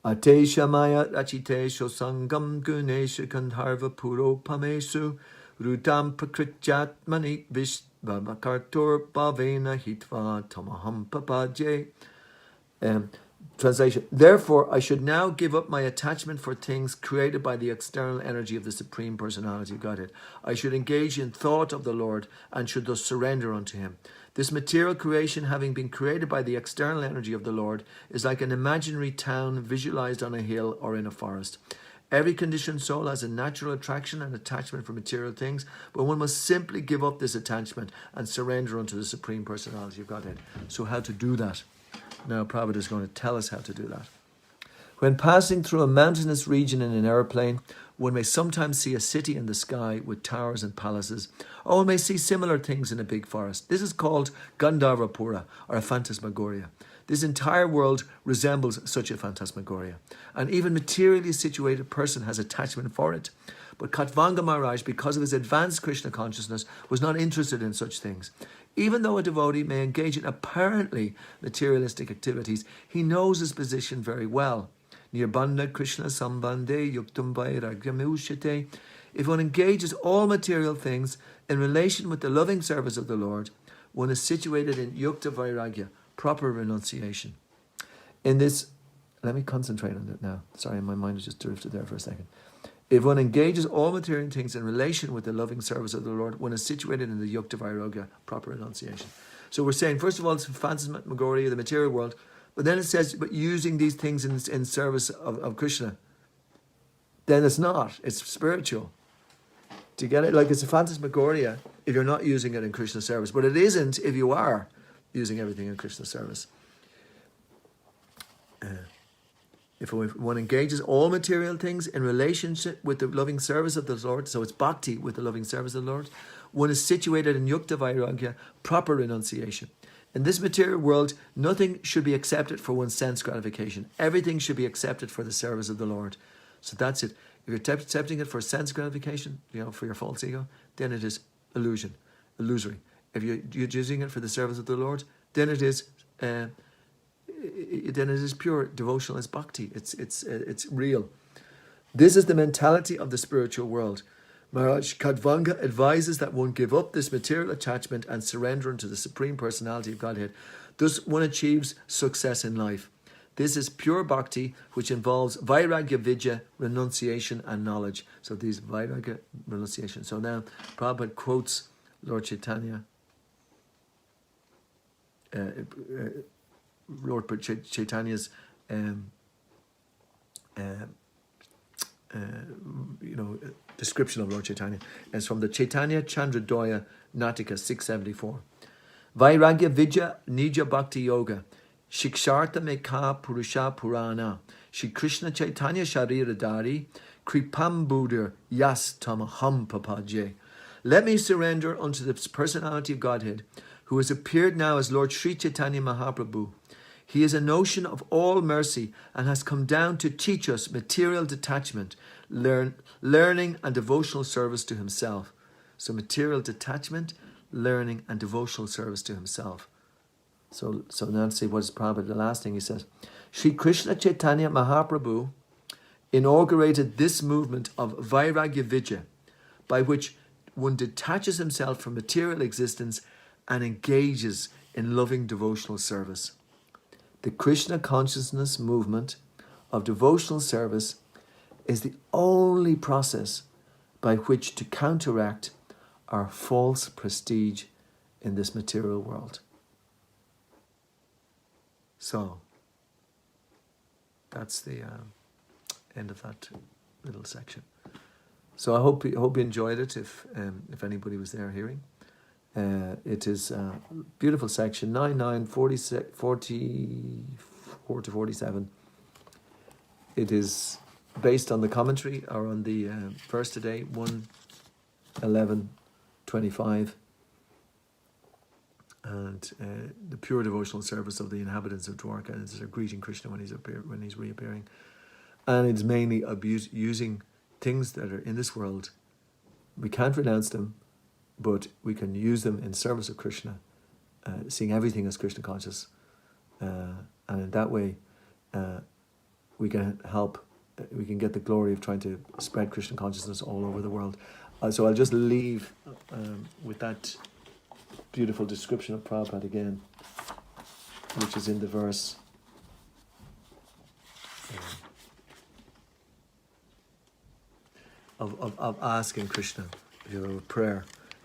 Atesha maya achitesho sangam gunesha kandharva puro pamesu rudam prakritjatmani vishvamakartur bhavena hitva tamaham papaje. Translation. Therefore, I should now give up my attachment for things created by the external energy of the Supreme Personality of Godhead. I should engage in thought of the Lord and should thus surrender unto Him. This material creation, having been created by the external energy of the Lord, is like an imaginary town visualized on a hill or in a forest. Every conditioned soul has a natural attraction and attachment for material things, but one must simply give up this attachment and surrender unto the Supreme Personality of Godhead. So how to do that? Now Prabhupada is going to tell us how to do that. When passing through a mountainous region in an aeroplane, one may sometimes see a city in the sky with towers and palaces, or one may see similar things in a big forest. This is called Gandharvapura, or a phantasmagoria. This entire world resembles such a phantasmagoria. An even materially situated person has attachment for it. But Katvanga Maharaj, because of his advanced Krishna consciousness, was not interested in such things. Even though a devotee may engage in apparently materialistic activities, he knows his position very well. Nirbandha Krishna Sambandhe Yuktam Vairagyamushite. If one engages all material things in relation with the loving service of the Lord, one is situated in Yukta Vairagya, proper renunciation. In this, let me concentrate on it now. Sorry, my mind has just drifted there for a second. If one engages all material things in relation with the loving service of the Lord, one is situated in the Yukta Vairagya, proper renunciation. So we're saying, first of all, it's phantasmagoria, the material world, but then it says, but using these things in service of Krishna. Then it's not. It's spiritual. Do you get it? Like it's a phantasmagoria if you're not using it in Krishna's service. But it isn't if you are using everything in Krishna's service. If one engages all material things in relationship with the loving service of the Lord, so it's bhakti with the loving service of the Lord, one is situated in yukta vairagya, proper renunciation. In this material world, nothing should be accepted for one's sense gratification. Everything should be accepted for the service of the Lord. So that's it. If you're accepting it for sense gratification, for your false ego, then it is illusory. If you're using it for the service of the Lord, then it is pure devotional. It's bhakti. It's real. This is the mentality of the spiritual world. Maharaj Kadvanga advises that one give up this material attachment and surrender unto the Supreme Personality of Godhead. Thus one achieves success in life. This is pure bhakti, which involves vairagya vidya, renunciation and knowledge. So these vairagya, renunciation. So now Prabhupada quotes Lord Chaitanya. Lord Chaitanya's description of Lord Chaitanya. It's from the Chaitanya Chandradoya Natika 674. Vairagya Vidya Nija Bhakti Yoga Shikshartha Mekha Purusha Purana Shri Krishna Chaitanya Sharira Dari Kripambudir Yas Tamaham Papaje. Let me surrender unto the personality of Godhead, who has appeared now as Lord Sri Chaitanya Mahaprabhu. He is a notion of all mercy and has come down to teach us material detachment, learning and devotional service to himself. So material detachment, learning and devotional service to himself. So now let's see what is probably the last thing he says. Sri Krishna Chaitanya Mahaprabhu inaugurated this movement of Vairagya Vidya, by which one detaches himself from material existence and engages in loving devotional service. The Krishna consciousness movement of devotional service is the only process by which to counteract our false prestige in this material world. So, that's the end of that little section. So I hope you enjoyed it. If anybody was there hearing, it is a beautiful section 99, 44 to 47. It is based on the commentary or on the verse today 1:11:25, and the pure devotional service of the inhabitants of Dwarka. And it's a greeting Krishna when he's reappearing, and it's mainly using things that are in this world. We can't renounce them, but we can use them in service of Krishna, seeing everything as Krishna conscious, and in that way we can help. We can get the glory of trying to spread Krishna consciousness all over the world. So I'll just leave with that beautiful description of Prabhupada again, which is in the verse. Of asking Krishna, prayer.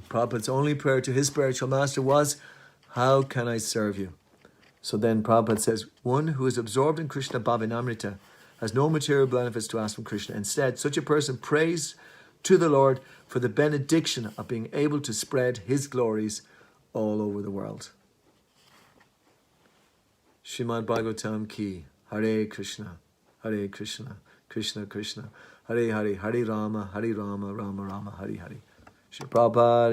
Prabhupada's only prayer to his spiritual master was, how can I serve you? So then Prabhupada says, one who is absorbed in Krishna Bhavanamrita has no material benefits to ask from Krishna. Instead, such a person prays to the Lord for the benediction of being able to spread his glories all over the world. Srimad-Bhagavatam ki. Hare Krishna, Krishna Krishna, Hare Hare, Hare Rama, Rama Rama, Hare Hare. Shri Prabhupada